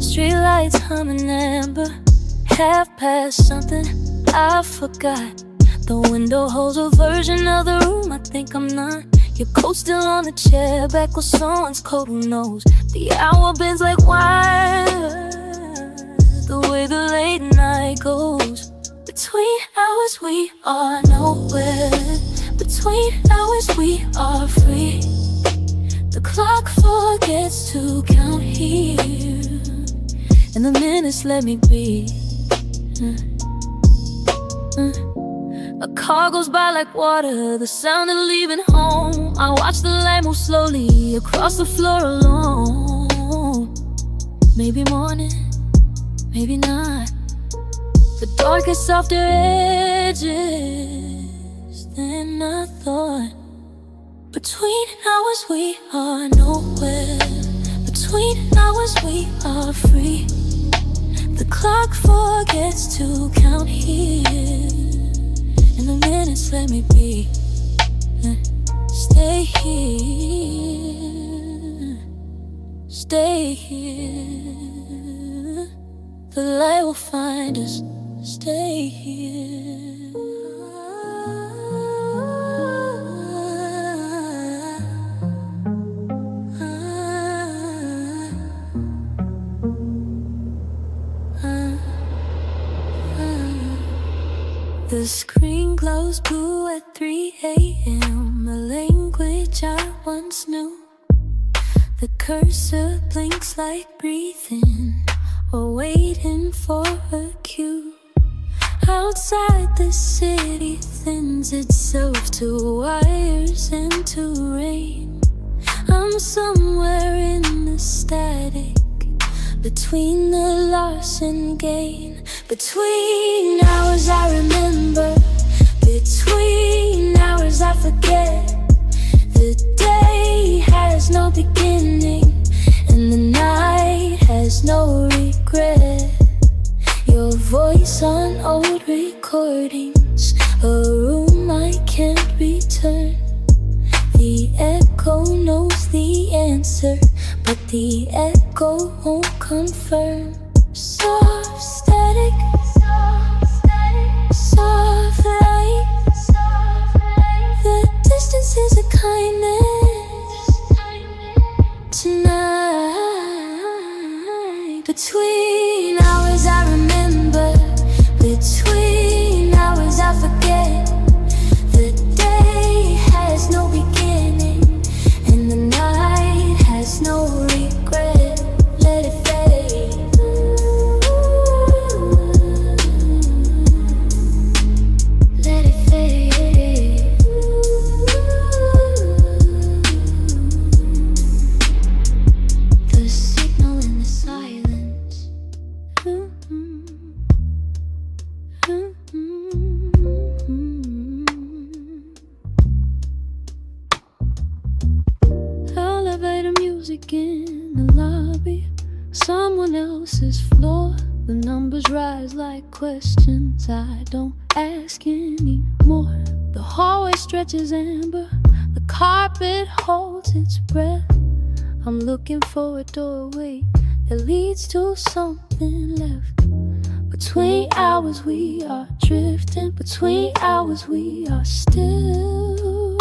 Streetlights humming amber, half past something I forgot. The window holds a version of the room I think I'm not. Your coat still on the chair, back with someone's coat, who knows? The hour bends like wire, the way the late night goes. Between hours we are nowhere, between hours we are free. The clock forgets to count here, and the minutes let me be. A car goes by like water, the sound of leaving home. I watch the light move slowly across the floor alone. Maybe morning, maybe not. The darkest, softer edges than I thought. Between hours we are nowhere, between hours we are free. The clock forgets to count here, and the minutes let me be. Stay here, stay here. The light will find us. Stay here. The screen glows blue at 3 a.m. A language I once knew. The cursor blinks like breathing or waiting for a cue. Outside the city thins itself to wires and to rain. I'm somewhere in the static, between the loss and gain. Between hours I remember, between hours I forget. The day has no beginning, and the night has no regret. Your voice on old recordings, a room I can't return. The echo knows the answer, but the echo won't confirm. Soft static, soft light. The distance is a kindness tonight. Between hours I remember, between hours I forget. The day has no beginning, and the night has no regret. Let it fade. Let it fade. The signal in the silence. Elevator music in the lobby, someone else's floor. The numbers rise like questions I don't ask anymore. The hallway stretches amber, the carpet holds its breath. I'm looking for a doorway that leads to something left. Between hours we are drifting, between hours we are still.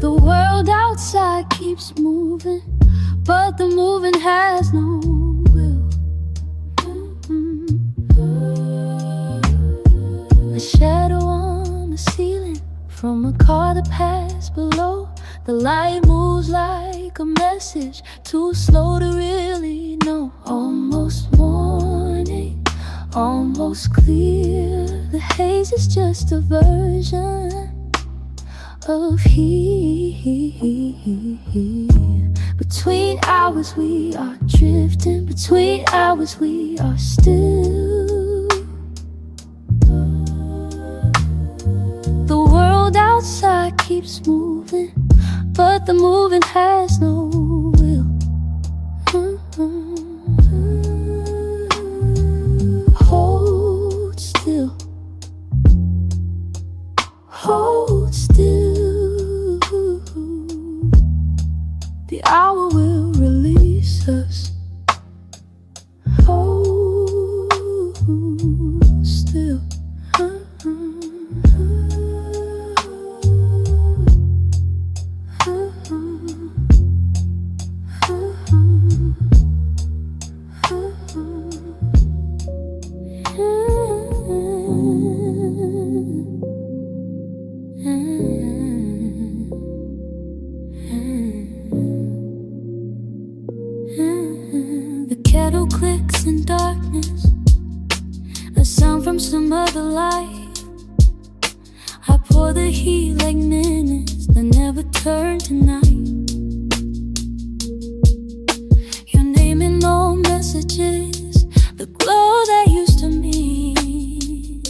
The world outside keeps moving, but the moving has no will. A shadow on the ceiling from a car that passed below. The light moves like a message, too slow to really know. Almost morning, almost clear. The haze is just a version of here. Between hours we are drifting, between hours we are still. The world outside keeps moving, but the moving has no will. kettle clicks in darkness, a sound from some other life. I pour the heat like minutes that never turn to night. Your name in all messages, the glow that used to mean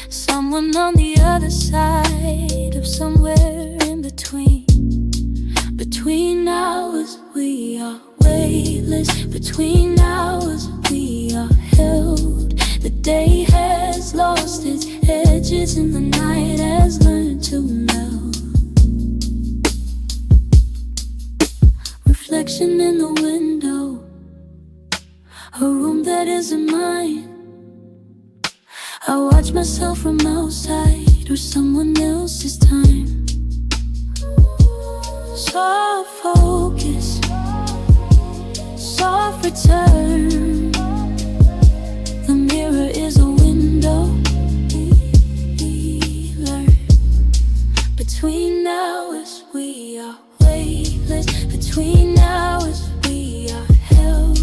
someone on the other side of somewhere in between. Between hours we are weightless, between hours we are held. The day has lost its edges and the night has learned to melt. Reflection in the window, a room that isn't mine. I watch myself from outside or someone else's time. Soft focus, soft return. The mirror is a window. We learn. Between hours we are weightless, between hours we are held.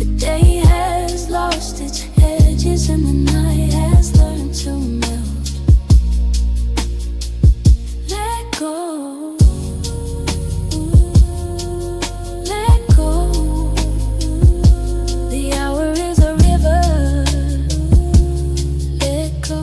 The day has lost its edges and the night has learned to melt. Let go, let go. The hour is a river. Let go.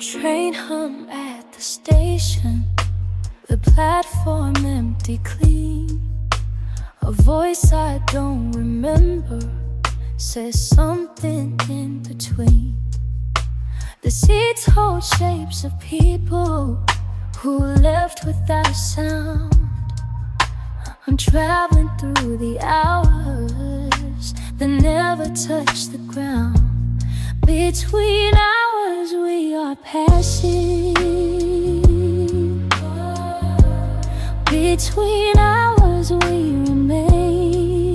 Train hum at the station, the platform empty clean. A voice I don't remember says something in between. The seats hold shapes of people who left without a sound. I'm traveling through the hours that never touch the ground. Between hours we are passing. Between hours we remain.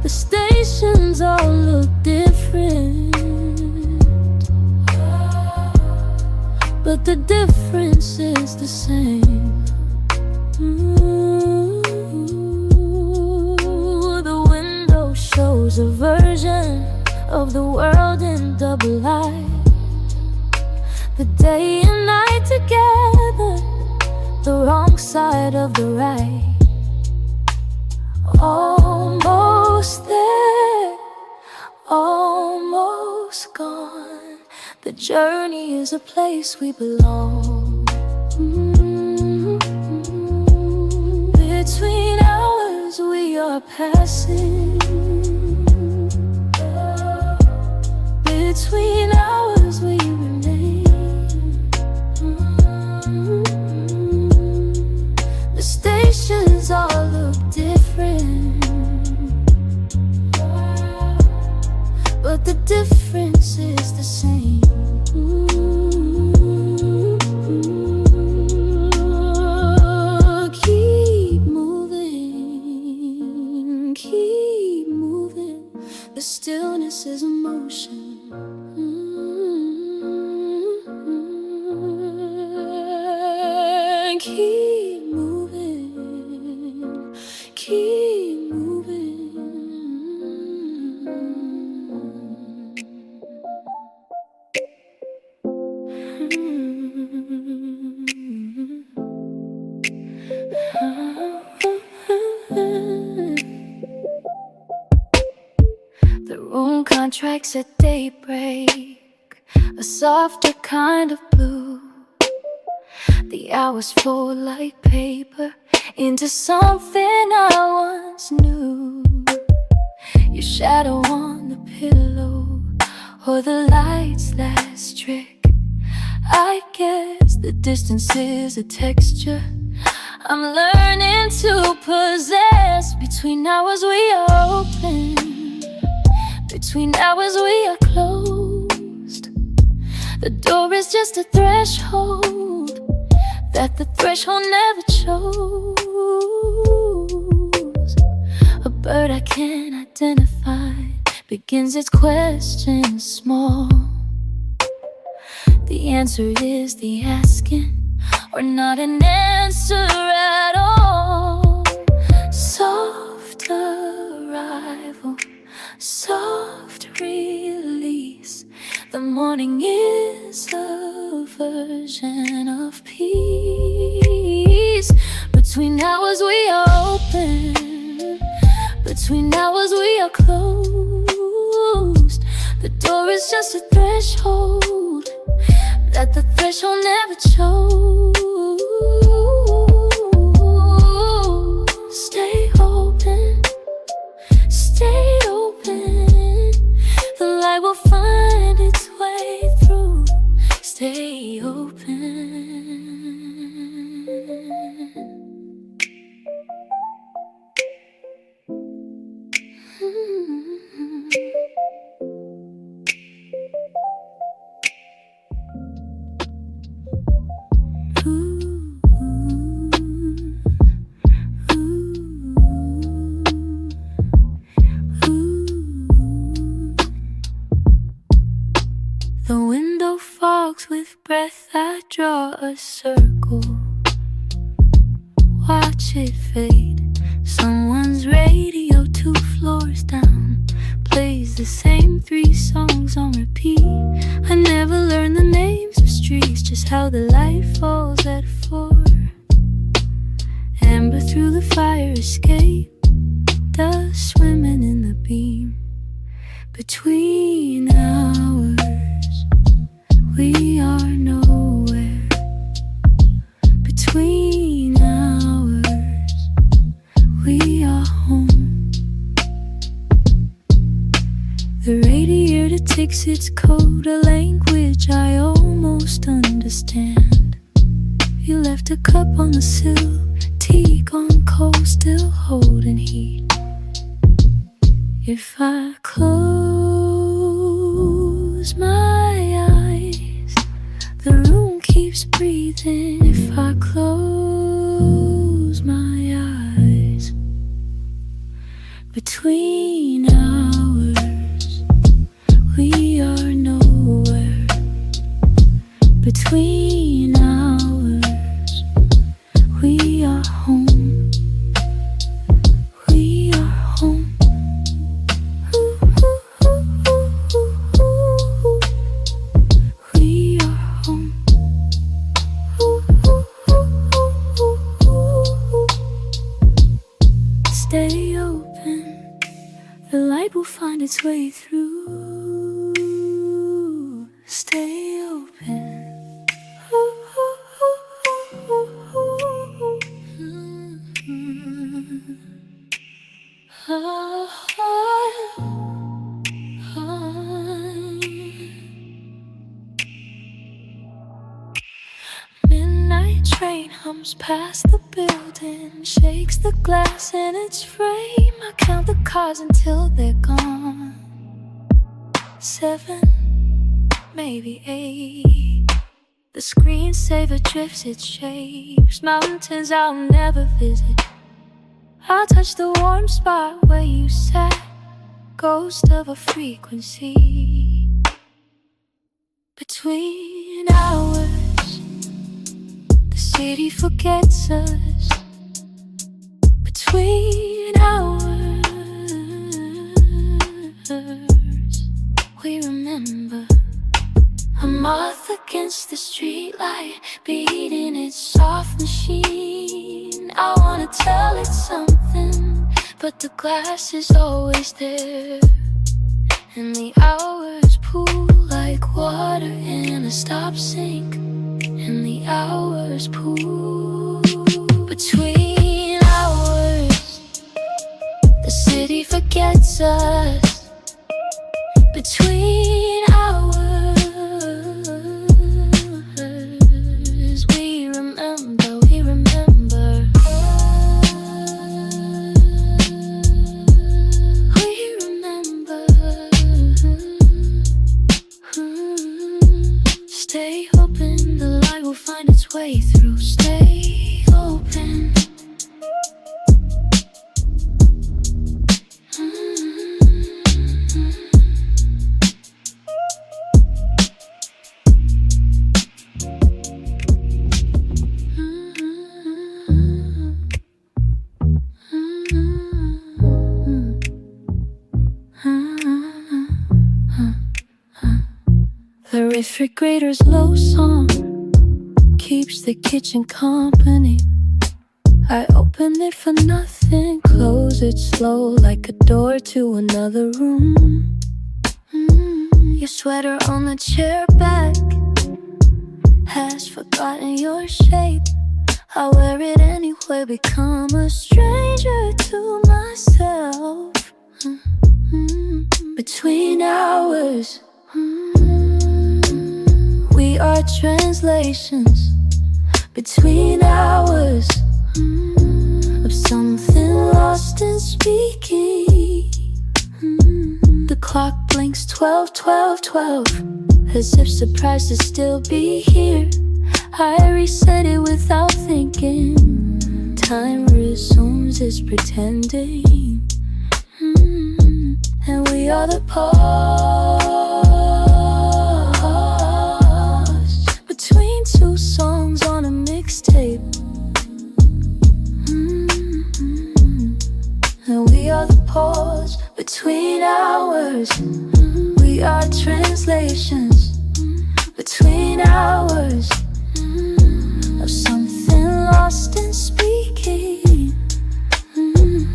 The stations all look different, but the difference is the same. The window shows a version of the world in double light. The day and night together, the wrong side of the right. Almost there, almost gone. The journey is a place we belong. Between hours we are passing. Between hours we remain. The stations all look different, but the difference is the same. Keep moving, keep moving. The stillness is emotion. Keep moving, keep moving. The room contracts at daybreak, a softer kind of blue. The hours flow like paper into something I once knew. Your shadow on the pillow, or the light's last trick. I guess the distance is a texture I'm learning to possess. Between hours we are open, between hours we are closed. The door is just a threshold that the threshold never chose. A bird I can't identify begins its question small. The answer is the asking, or not an answer at all. Soft arrival, soft release. The morning is a version of peace. Between hours we are open, between hours we are closed. The door is just a threshold that the threshold never chose. Stay open, stay open. The light will find its way through. Stay open. The window fogs with breath, I draw a circle. Watch it fade. Someone's radio 2 floors down plays the same 3 songs on repeat. I never learned the names of streets, just how the light falls at 4. Amber through the fire escape, dust swimming in the beam. Between hours we are nowhere. Between hours we are home. The radiator takes its code, a language I almost understand. You left a cup on the sill, tea gone cold, still holding heat. If I close my eyes, the room keeps breathing. If I close my eyes, between hours we are nowhere. Between hours we are home. We are home. Stay open, the light will find its way through. Stay open. Midnight train hums past the building, shakes the glass in its frame. I count the cars until they're gone. 7, maybe 8. The screensaver drifts its shapes. Mountains I'll never visit. I touch the warm spot where you sat, ghost of a frequency. Between hours the city forgets us. Between hours we remember. A moth against the streetlight, beating its soft machine. I wanna tell it something, but the glass is always there, and the hours pool like water in a stop sink, and the hours pool. Between hours the city forgets us. Between hours we remember, we remember. We remember. Stay open, the light will find its way through. Stay open. refrigerator's low song keeps the kitchen company. I open it for nothing, close it slow like a door to another room. Your sweater on the chair back has forgotten your shape. I wear it anyway, become a stranger to myself. Between hours, we are translations. Between hours of something lost in speaking. The clock blinks 12, 12, 12, as if surprised to still be here. I reset it without thinking. Time resumes its pretending. And we are the pause between two songs on a mixtape. And we are the pause between hours. We are translations between hours of something lost in speaking.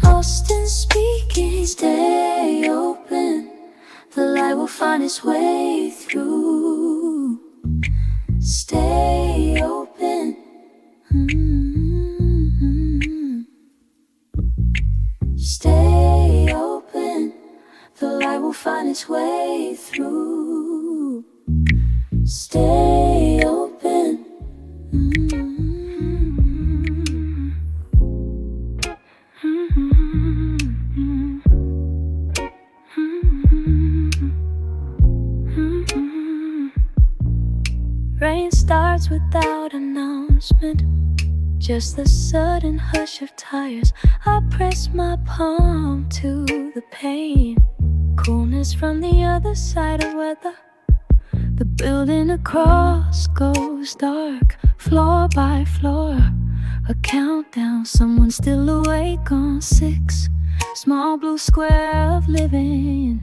Lost in speaking. Stay open, the light will find its way through. Stay open. Stay open, the light will find its way through. Stay open. Rain starts without announcement, just the sudden hush of tires. I press my palm to the pain. Coolness from the other side of weather. The building across goes dark, floor by floor. A countdown, someone still awake on 6. Small blue square of living.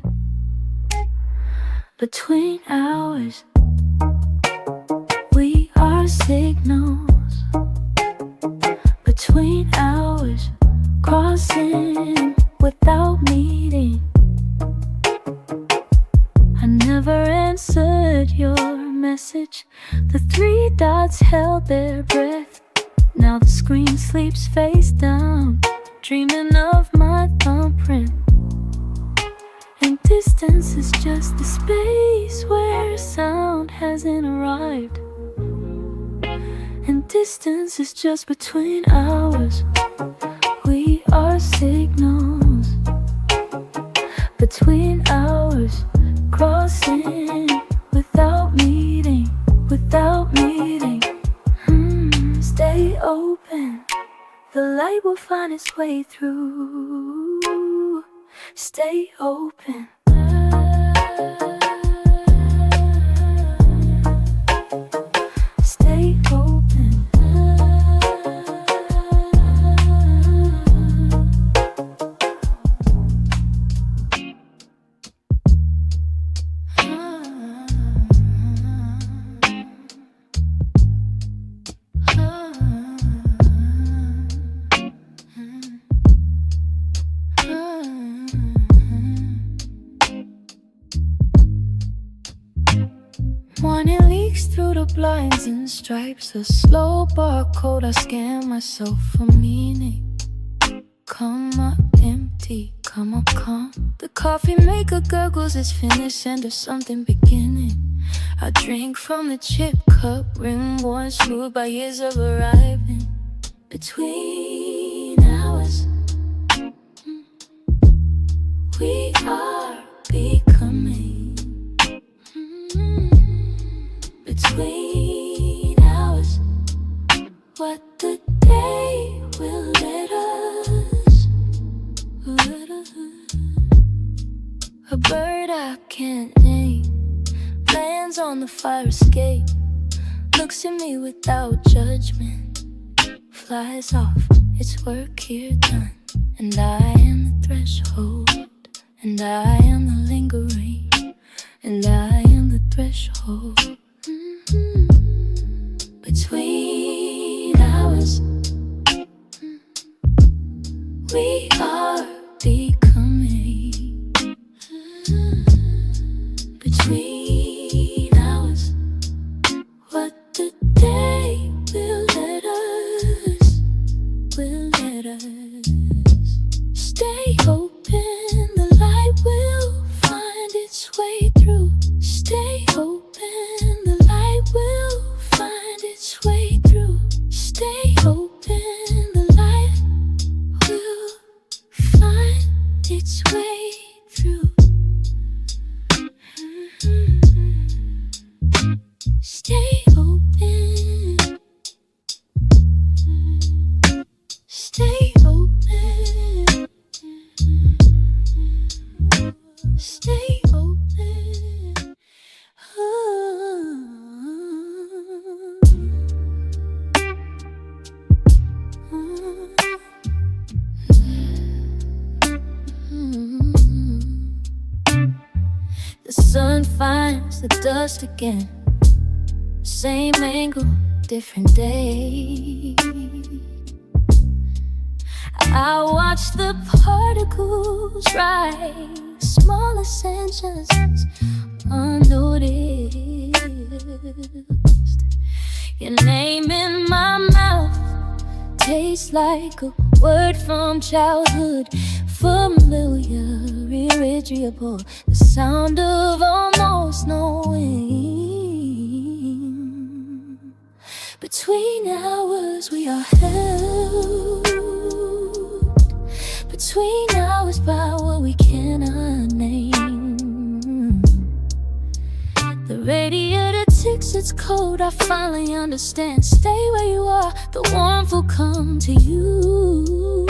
Between hours, we are signals. Between hours, crossing without meeting. I never answered your message. The 3 dots held their breath. Now the screen sleeps face down, dreaming of my thumbprint. And distance is just the space where sound hasn't arrived. And distance is just between hours. We are signals. Between hours, crossing without meeting, without meeting. Stay open, the light will find its way through. Stay open. Stay open. Morning leaks through the blinds and stripes. A slow barcode, I scan myself for meaning. Come up empty, come up calm. The coffee maker gurgles, it's finished and there's something beginning. I drink from the chip cup, rim worn smooth by years of arriving. Between hours, we are becoming. Between hours, what the day will let us. A bird I can't name lands on the fire escape, looks at me without judgment, flies off, it's work here done. And I am the threshold, and I am the lingering, and I am the threshold. through. Stay open. Stay open. Stay open. The sun finds the dust again. Same angle, different day. I watch the particles rise, small ascensions unnoticed. Your name in my mouth tastes like a word from childhood, familiar, irretrievable, the sound of almost knowing. Between hours we are held, between hours by what we cannot name. The radiator ticks, it's cold, I finally understand. Stay where you are, the warmth will come to you.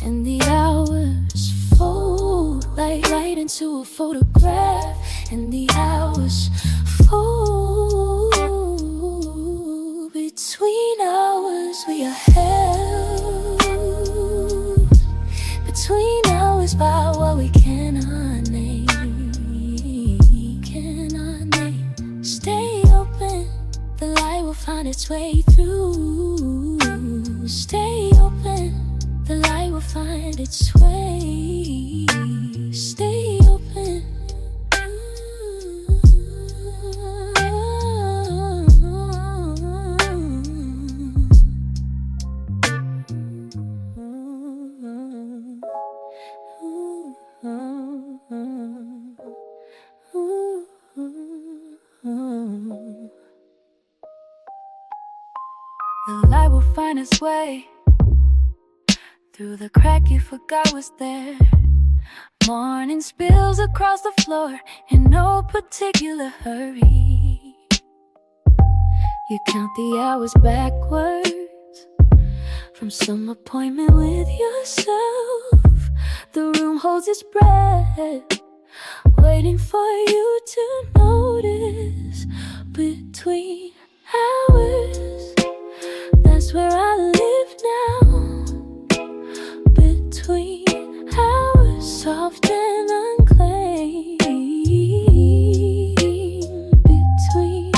And the hours fold like light into a photograph. And the hours fold. Between hours we are held, between hours by what we cannot name. Stay open, the light will find its way through. Stay open, the light will find its way. Stay open. The light will find its way through the crack you forgot was there. Morning spills across the floor in no particular hurry. You count the hours backwards from some appointment with yourself. The room holds its breath, waiting for you to notice. Between hours, that's where I live now. Between hours, soft and unclaimed. Between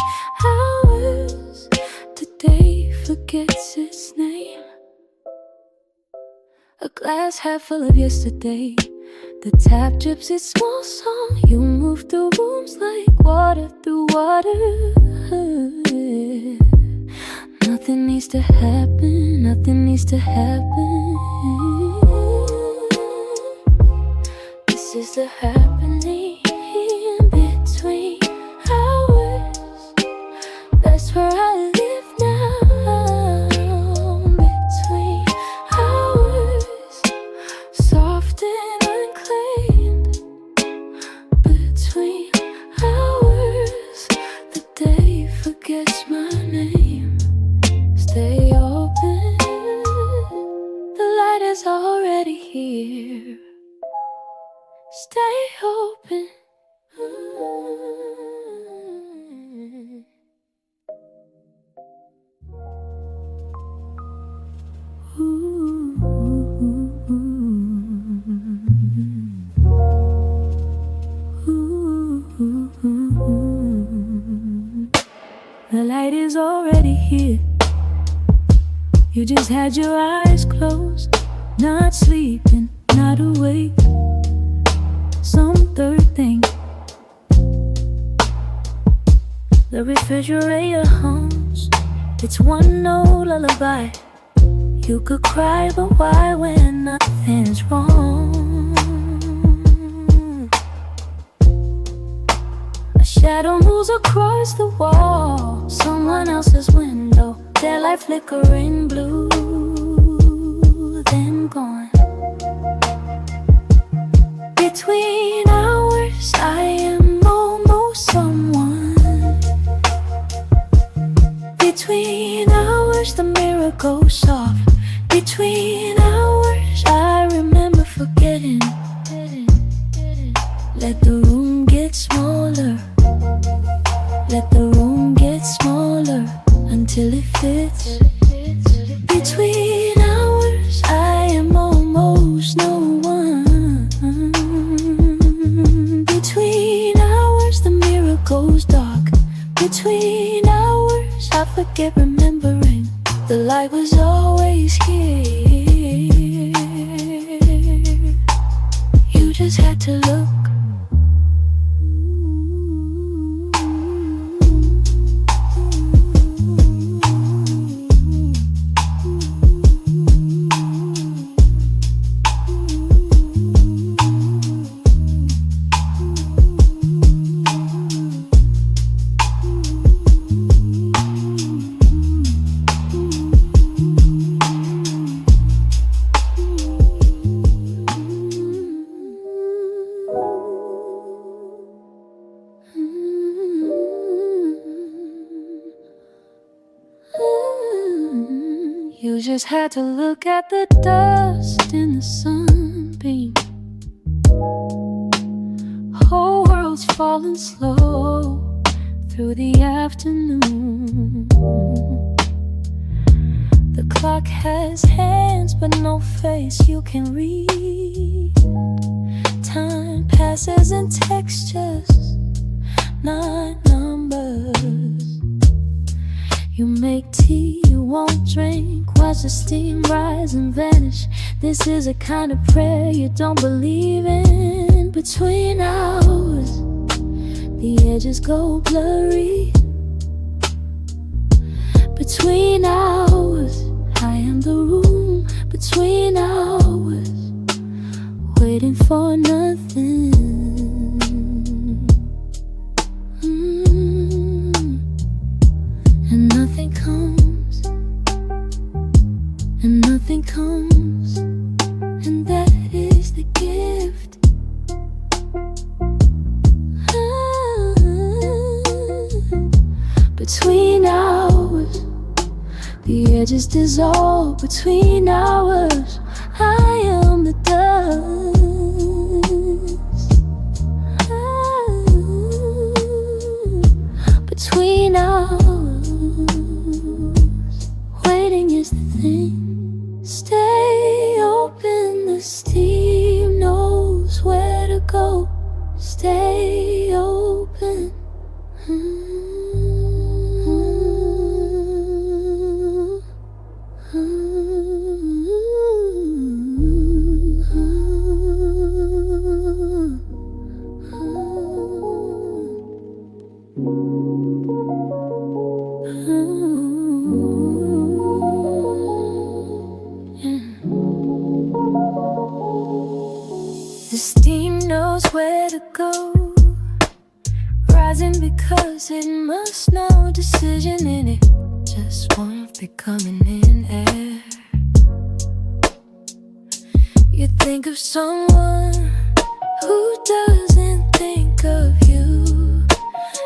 hours, the day forgets its name. A glass half full of yesterday, the tap drips its small song. You move through rooms like water through water. Nothing needs to happen, nothing needs to happen. This is the happening between hours. That's where I live now. Between hours, soft and unclaimed. Between hours, the day forgets my name. Stay open, the light is already here. Stay open. The light is already here. You just had your eyes closed, not sleeping, not awake. Some third thing. The refrigerator hums, it's one note lullaby. You could cry, but why when nothing's wrong? A shadow moves across the wall, someone else's window, their light flickering blue, then gone. Between hours, I am almost someone. Between hours, the mirror goes off. Between hours, I remember forgetting. Let the room get smaller. Let the room get smaller until it fits. Between hours, I am almost no one. Between hours, the mirror goes dark. Between hours, I forget remembering. The light was always here. You just had to look. You just had to look at the dust in the sunbeam. Whole world's falling slow through the afternoon. The clock has hands but no face you can read. Time passes in textures, not numbers. You make tea, you won't drink. Watch the steam rise and vanish. This is a kind of prayer you don't believe in. Between hours, the edges go blurry. Between hours, I am the room. Between hours, waiting for nothing. And nothing comes, and nothing comes, and that is the gift. Between hours, the edges dissolve. Between hours, I am the dust. Between hours, waiting is the thing. Stay open, the steam knows where to go. Stay open. The steam knows where to go, rising because it must know. Decision in it, just warmth becoming in air. You think of someone who doesn't think of you.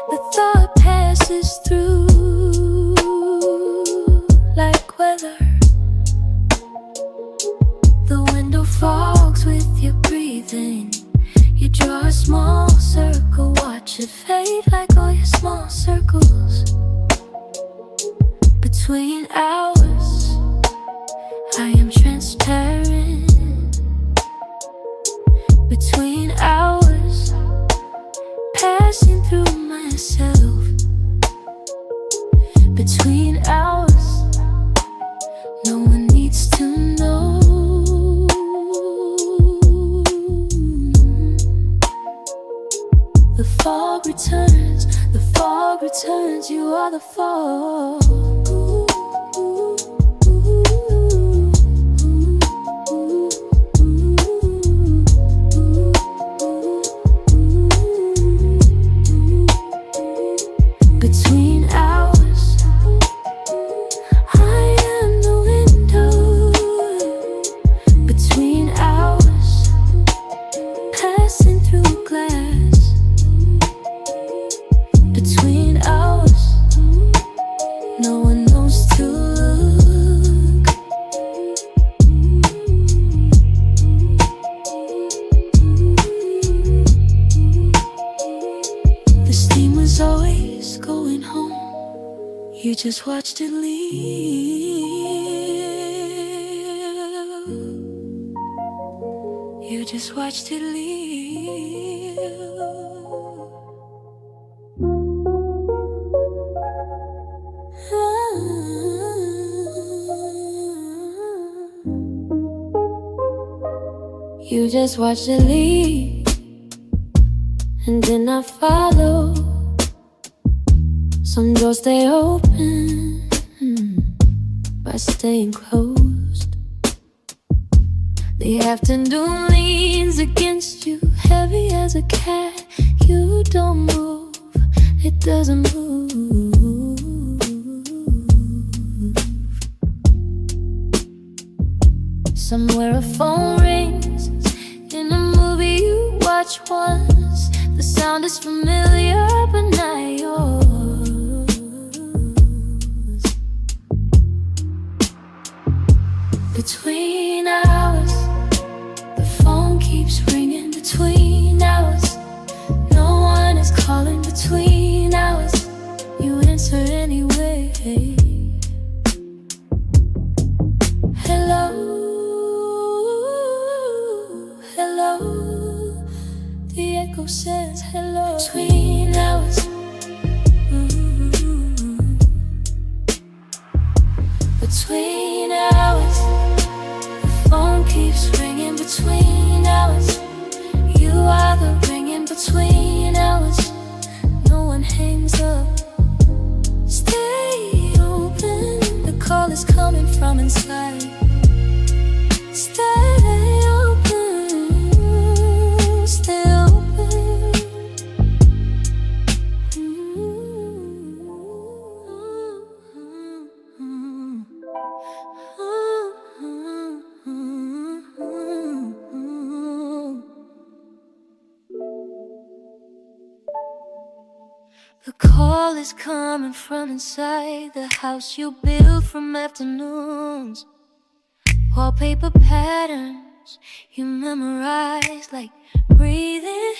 The thought passes through like weather. The window fogs with your breathing. You draw a small circle, watch it fade like all your small circles. Between hours, I am transparent. Between hours, passing through myself. Between hours, no one needs to know. The fog returns, you are the fog. Between hours, I am the window. Between hours, passing just watched it leave. You just watched it leave. You just watched it leave and did not follow. Some doors stay open by staying closed. The afternoon leans against you, heavy as a cat. You don't move, it doesn't move. Somewhere a phone rings in a movie you watch once. The sound is familiar but not yours. Between hours, the phone keeps ringing. Between hours, no one is calling. Between hours, you answer anyway. Hello, hello, the echo says hello. Between hours, between hours, the phone keeps ringing. Between hours, you are the ringing. Between hours, no one hangs up. Stay open, the call is coming from inside. Stay open, stay open. The call is coming from inside the house you built from afternoons. Wallpaper patterns you memorize like breathing.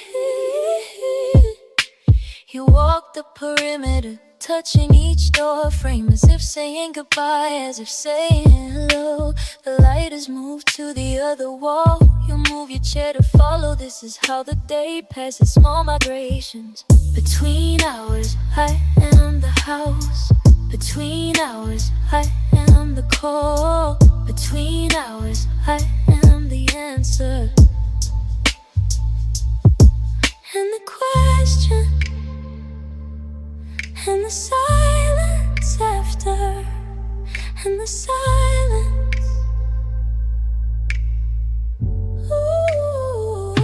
You walk the perimeter, touching each door frame as if saying goodbye, as if saying hello. The light has moved to the other wall. You move your chair to follow. This is how the day passes. Small migrations. Between hours, I am the house. Between hours, I am the call. Between hours, I am the answer. And the question, and the silence after, and the silence. Ooh.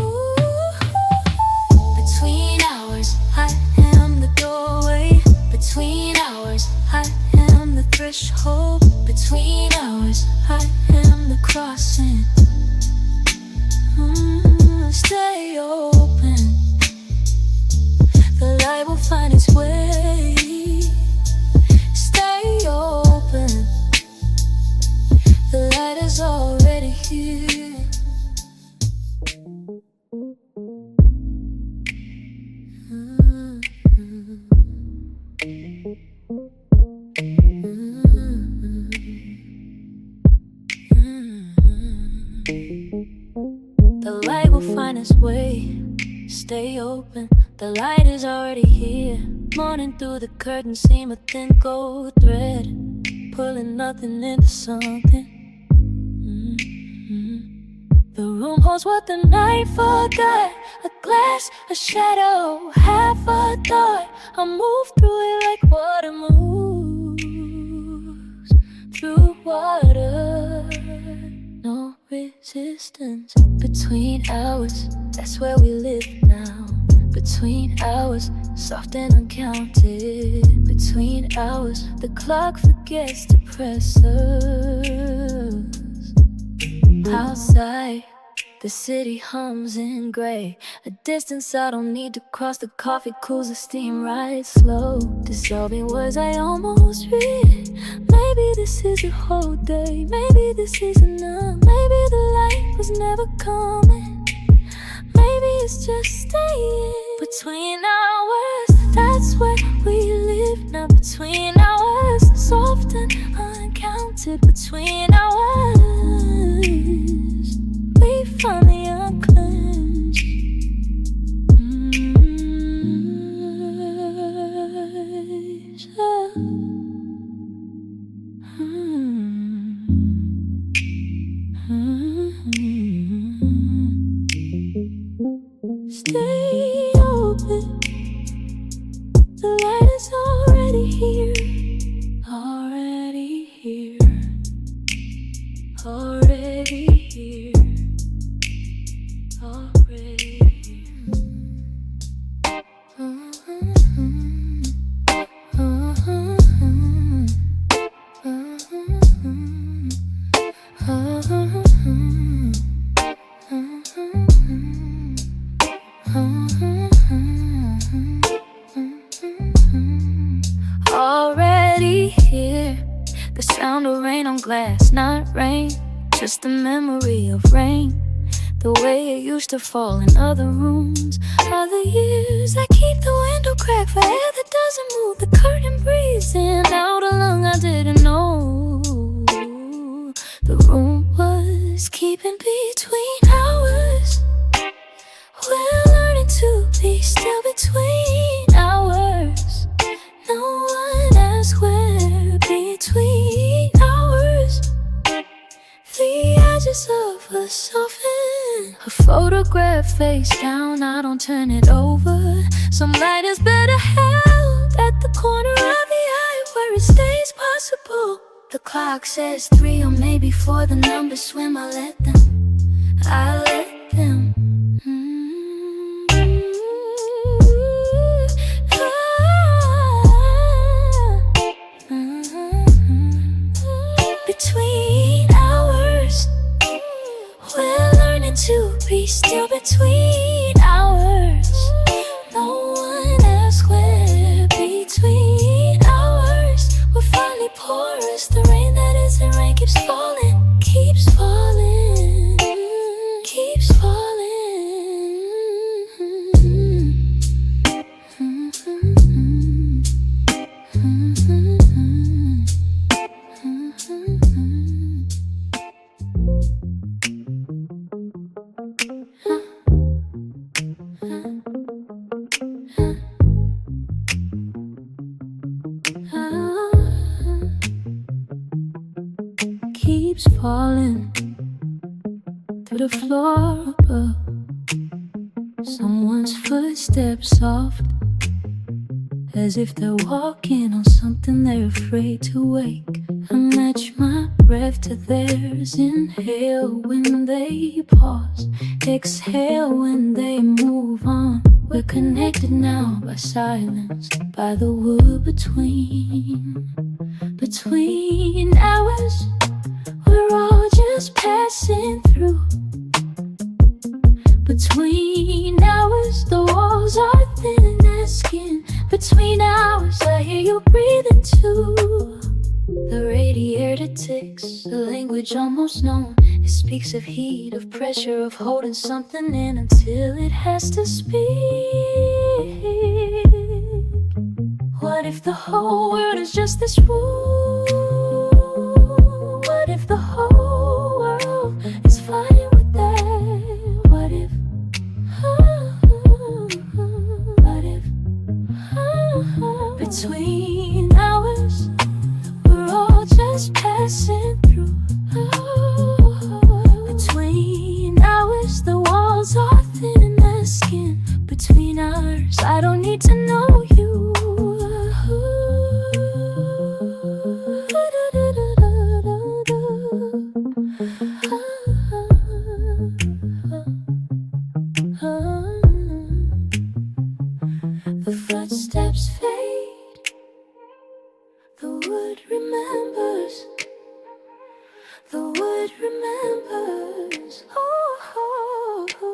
Between hours, I am the doorway. Between hours, I am the threshold. Between hours, I am the crossing. Stay open, the light will find its way. Stay open, the light is already here. The light will find its way. Stay open, the light is already here. Morning through the curtain seam a thin gold thread, pulling nothing into something. The room holds what the night forgot. A glass, a shadow, half a thought. I move through it like water moves through water. No resistance. Between hours, that's where we live now. Between hours, soft and uncounted. Between hours, the clock forgets to press us. Outside, the city hums in gray. A distance I don't need to cross. The coffee cools the steam right slow, dissolving words I almost read. Maybe this is the whole day. Maybe this is enough. Maybe the light was never coming. Maybe it's just staying between hours. That's where we live now. Between hours. planted between our eyes. We finally unclenched. Stay open. The light is already here. Already here. Already here. Already here. Already here. The sound of rain on glass, not rain, just the memory of rain. The way it used to fall in other rooms. Other years I keep the window cracked for air that doesn't move. The curtain breathes in, out a lung I didn't know. The room was keeping between hours. We're learning to be still between hours. No one asks where between hours. The edges of us soften. A photograph face down, I don't turn it over. Some light is better held at the corner of the eye where it stays possible. The clock says 3 or maybe 4. The numbers swim, I let them. I let them. Between hours, we're learning to be still between hours. No one asks where between hours. We're finally porous. The rain that isn't rain keeps falling, keeps falling, keeps falling. Keeps falling through the floor above. Someone's footsteps soft, as if they're walking on something they're afraid to wake. I match my breath to theirs. Inhale when they pause, exhale when they move on. We're connected now by silence, by the wood between hours. We're all just passing through. Between hours, the walls are thin as skin. Between hours, I hear you breathing too. The radiator ticks, a language almost known. It speaks of heat, of pressure, of holding something in until it has to speak. What if the whole world is just this room? What if the whole world is fine with that? What if? What if? Between hours, we're all just passing through. Between hours, the walls are thin as skin. Between hours, I don't need to know you. The footsteps fade, the wood remembers, the wood remembers. Oh, oh, oh.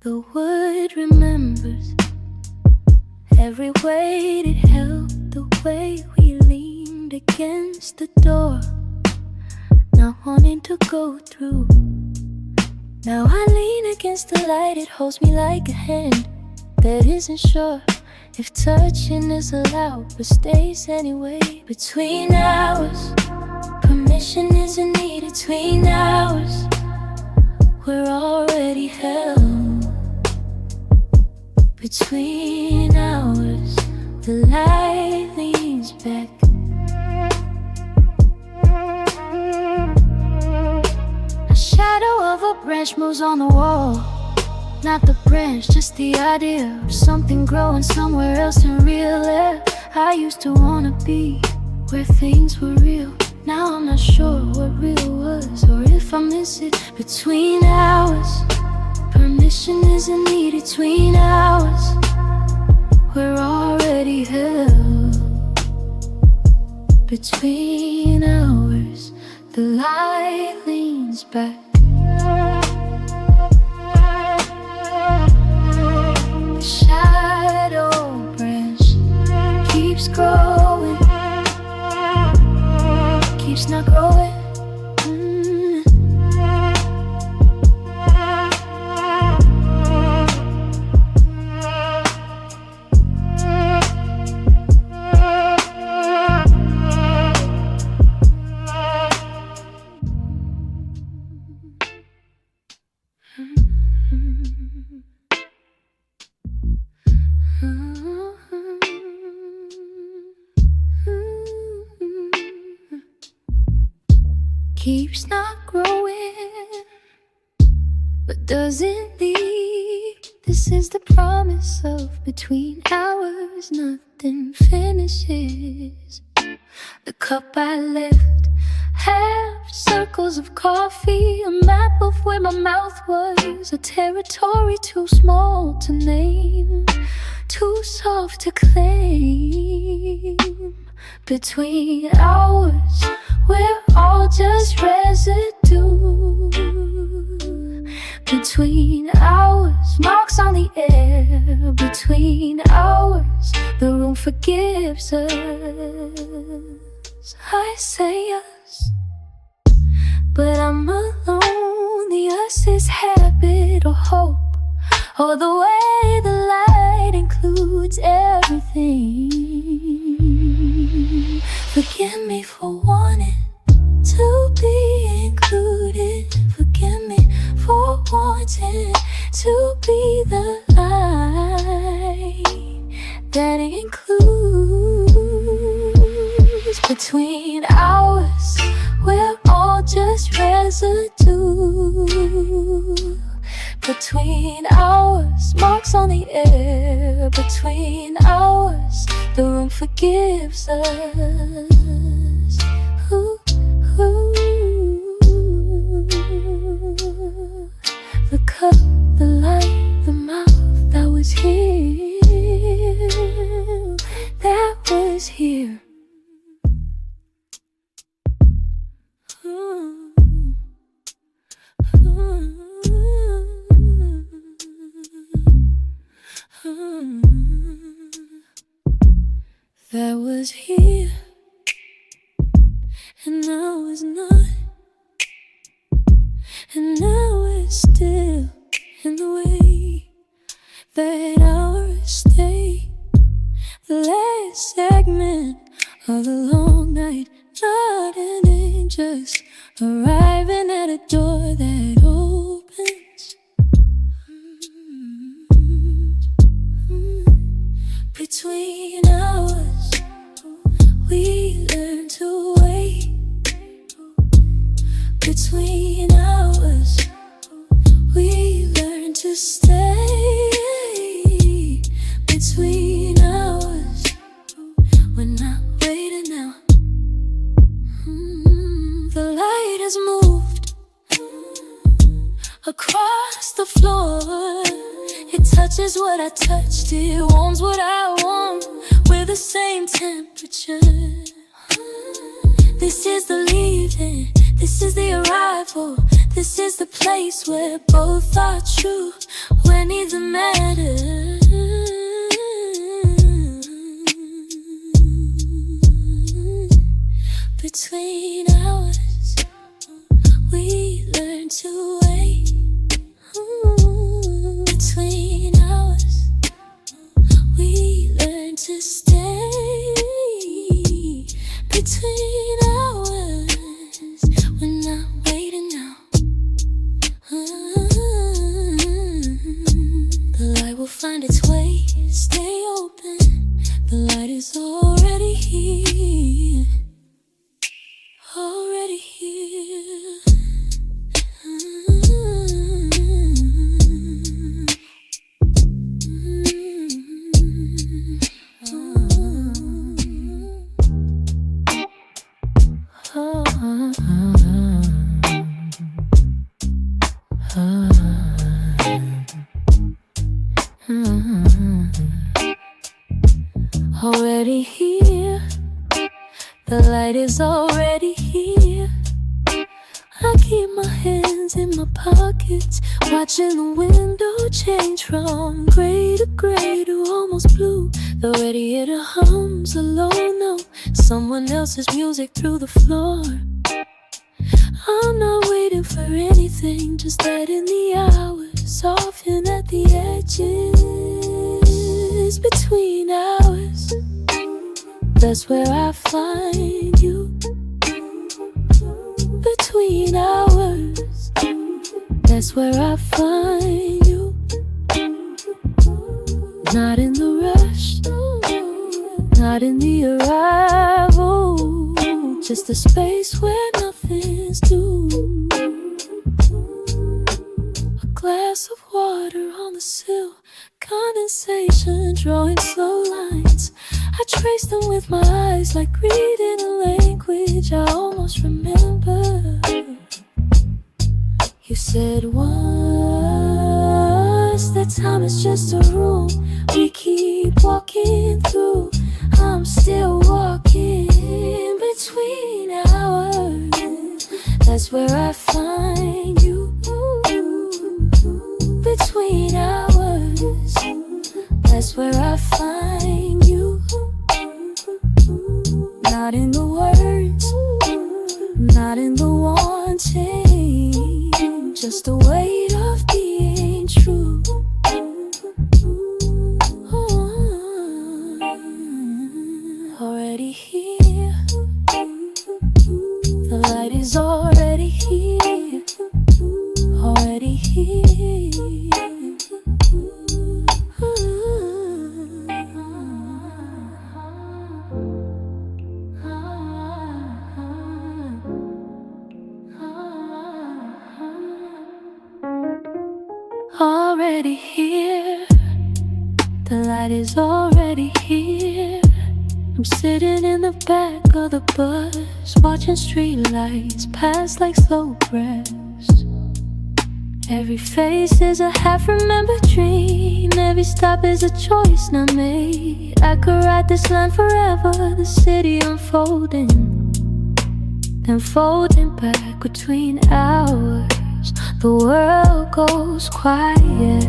The wood remembers every weight it held, the way we leaned against the door. not wanting to go through. Now I lean against the light, it holds me like a hand that isn't sure if touching is allowed, but stays anyway. Between hours, permission isn't needed. Between hours, we're already held. Between hours, the light leans back. A shadow of a branch moves on the wall. Not the branch, just the idea of something growing somewhere else in real air. I used to wanna be where things were real. Now I'm not sure what real was, or if I miss it. Between hours, permission isn't needed. Between hours, we're already held. Between hours, the light leans back. The shadow branch keeps growing, keeps not growing. Keeps not growing, but doesn't leave. This is the promise of between hours, nothing finishes. The cup I left, half circles of coffee, a map of where my mouth was, a territory too small to name, too soft to claim. Between hours, we're all just residue. Between hours, marks on the air. Between hours, the room forgives us. I say us, but I'm alone. The us is habit or hope, or the way the light includes everything. Forgive me for wanting to be included. Forgive me for wanting to be the light that includes. Between hours, we're all just residue. Between hours, marks on the air. Between hours, the room forgives us. Ooh, ooh. The cup, the light, the mouth that was here, that was here. Ooh, ooh. That was here, and now it's not, and now it's still in the way that ours stay. The last segment of the long night, not ending, just arriving at a door that opens. Between hours, we learn to wait. Between hours, we learn to stay. Between hours, we're not waiting now. The light has moved across the floor. It touches what I touched, it warms what I want. We're the same temperature. This is the leaving, this is the arrival. This is the place where both are true, where neither matters. Between hours, find its way. Stay open, the light is already here. Already here. Already here, the light is already here. I keep my hands in my pockets, watching the window change from gray to gray to almost blue. The radiator hums a low note, someone else's music through the floor. I'm not waiting for anything, just letting the hours soften at the edges between hours. That's where I find you. Between hours, that's where I find you. Not in the rush, not in the arrival, just a space where nothing's due. A glass of water on the sill, condensation drawing slow lines. I trace them with my eyes like reading a language I almost remember. You said once that time is just a room we keep walking through. I'm still walking between hours. That's where I find you. Between hours, that's where I find you. Not in the words, not in the wanting, just the weight of being true. Already here, the light is already here. Already here. Already here, the light is already here. I'm sitting in the back of the bus, watching streetlights pass like slow press. Every face is a half-remembered dream. Every stop is a choice not made. I could ride this line forever, the city unfolding, then folding back between hours. The world goes quiet.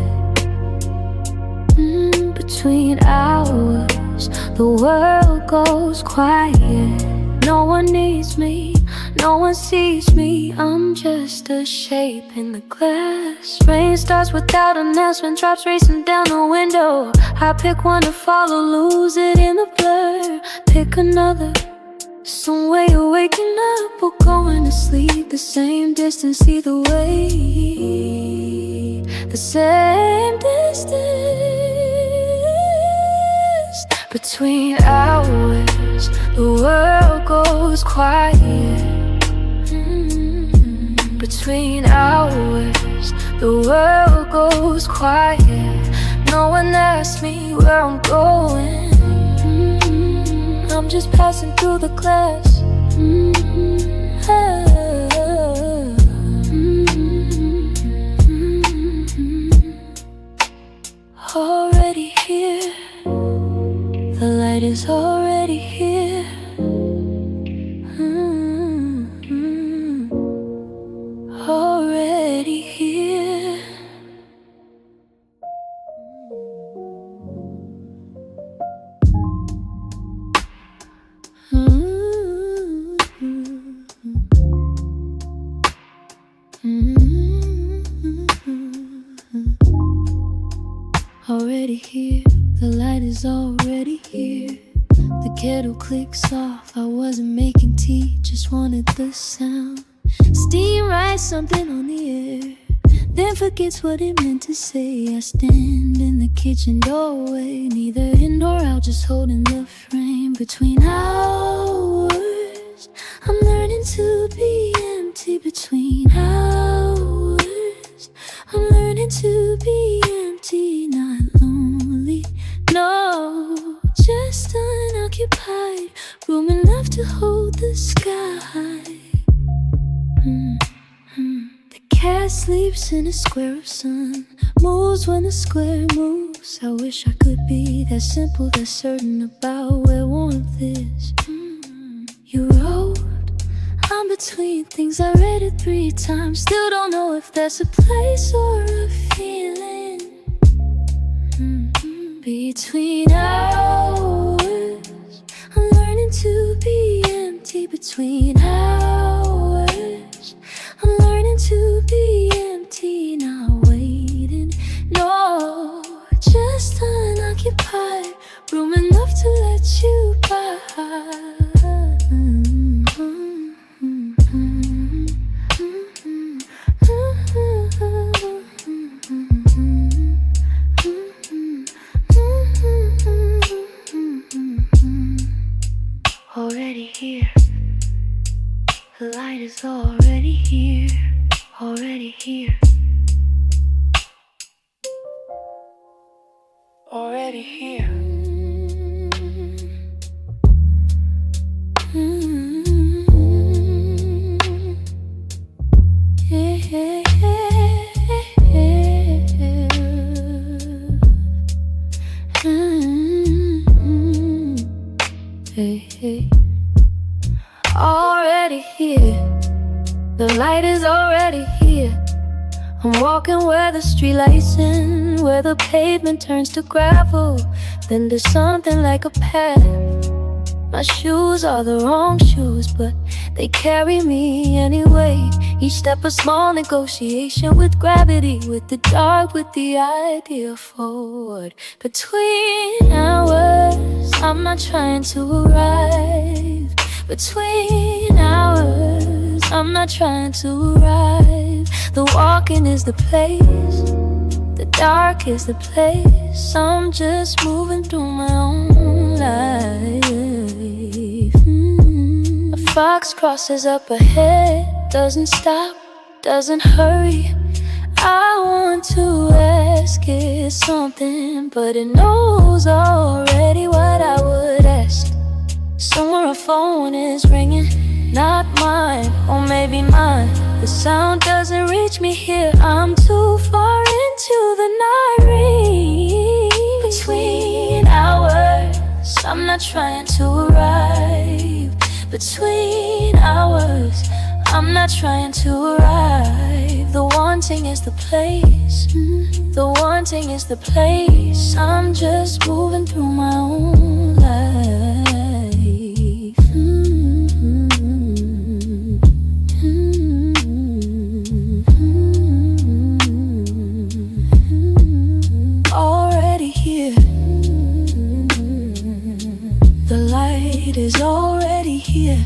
Between hours, the world goes quiet. No one needs me, no one sees me. I'm just a shape in the glass. Rain starts without announcement, drops racing down the window. I pick one to follow, lose it in the blur. Pick another, some way of waking up or going to sleep. The same distance either way, the same distance. Between hours, the world goes quiet. Between hours, the world goes quiet. No one asks me where I'm going. I'm just passing through the class. Already here, the light is already here. Already here. Already here, the light is already here. The kettle clicks off, I wasn't making tea, just wanted the sound. Steam, write something on the air. then forgets what it meant to say. I stand in the kitchen doorway, neither in nor out, just holding the frame between hours. I'm learning to be empty between hours. I'm learning to be empty, not lonely, no, just unoccupied, room enough to hold the sky. The cat sleeps in a square of sun, moves when the square moves. I wish I could be that simple, that certain about where warmth is. You wrote, I'm between things, I read it 3 times. Still don't know if that's a place or a feeling. Between hours, I'm learning to be empty. Between hours, I'm learning to be empty, not waiting, no, just unoccupied, room enough to let you by. Already here, the light is already here, already here, already here. Already here, the light is already here. I'm walking where the streetlights end, where the pavement turns to gravel, then to something like a path. My shoes are the wrong shoes, but they carry me anyway. Each step a small negotiation with gravity, with the dark, with the idea forward. Between hours, I'm not trying to arrive. Between hours, I'm not trying to arrive. The walking is the place, the dark is the place. I'm just moving through my own life. A fox crosses up ahead, doesn't stop, doesn't hurry. I want to ask it something, but it knows already what I would ask. Somewhere a phone is ringing, not mine, or maybe mine. The sound doesn't reach me here, I'm too far into the night reach. Between hours, I'm not trying to arrive. Between hours, I'm not trying to arrive. The wanting is the place, the wanting is the place. I'm just moving through my own life. Already here, the light is already here.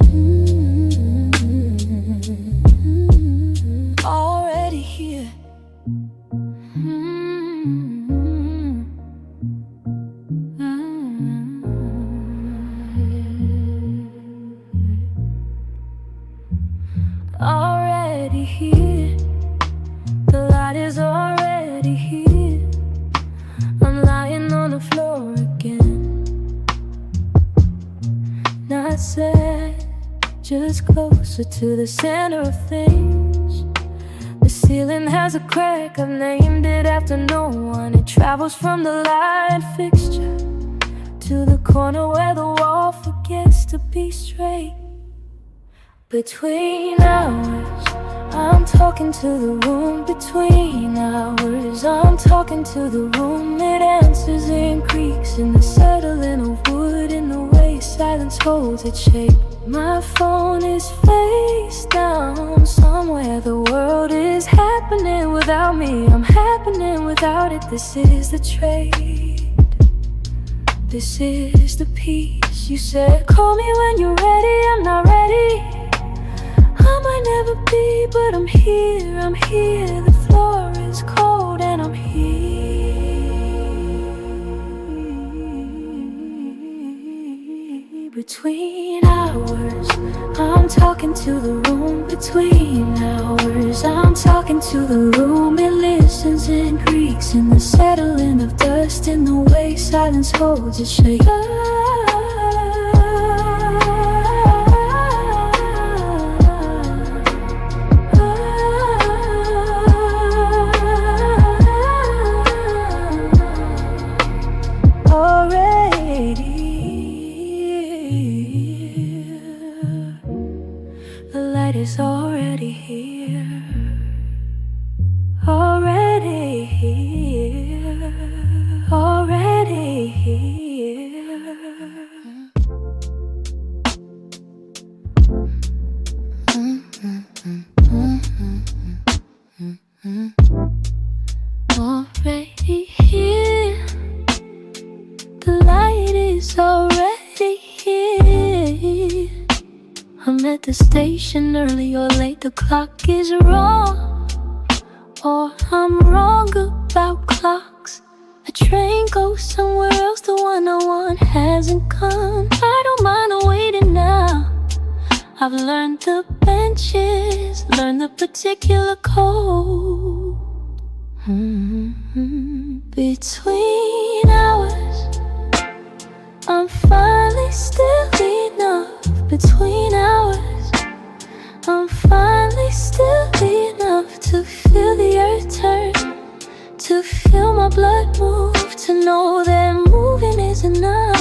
Already here. Already here, the light is already here. I'm lying on the floor again, not sad, just closer to the center of things. The ceiling has a crack, I've named it after no one. It travels from the light fixture to the corner where the wall forgets to be straight. Between hours, I'm talking to the room. Between hours, I'm talking to the room. It answers and creaks in the settling of wood, in the way silence holds its shape. My phone is face down somewhere. The world is happening without me, I'm happening without it. This is the trade, this is the piece. You said call me when you're ready, I'm not ready. I might never be, but I'm here, the floor is is cold and I'm here. Between hours, I'm talking to the room. Between hours, I'm talking to the room. It listens and creaks in the settling of dust, in the way silence holds its shape. Is already here, already here, already here. Already here, the light is already here. I'm at the station early or late, the clock is wrong, or I'm wrong about clocks. A train goes somewhere else, the one I want hasn't come. I don't mind waiting now. I've learned the benches, learned the particular code. Between hours, I'm finally still enough. Between hours, I'm finally still enough to feel the earth turn, to feel my blood move, to know that moving is enough.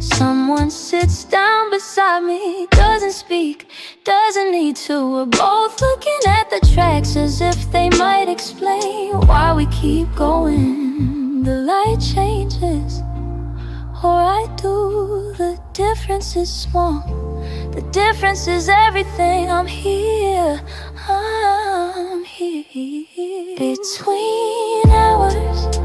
Someone sits down beside me, doesn't speak, doesn't need to. We're both looking at the tracks as if they might explain why we keep going. The light changes, or I do. The difference is small, the difference is everything. I'm here, I'm here. Between hours,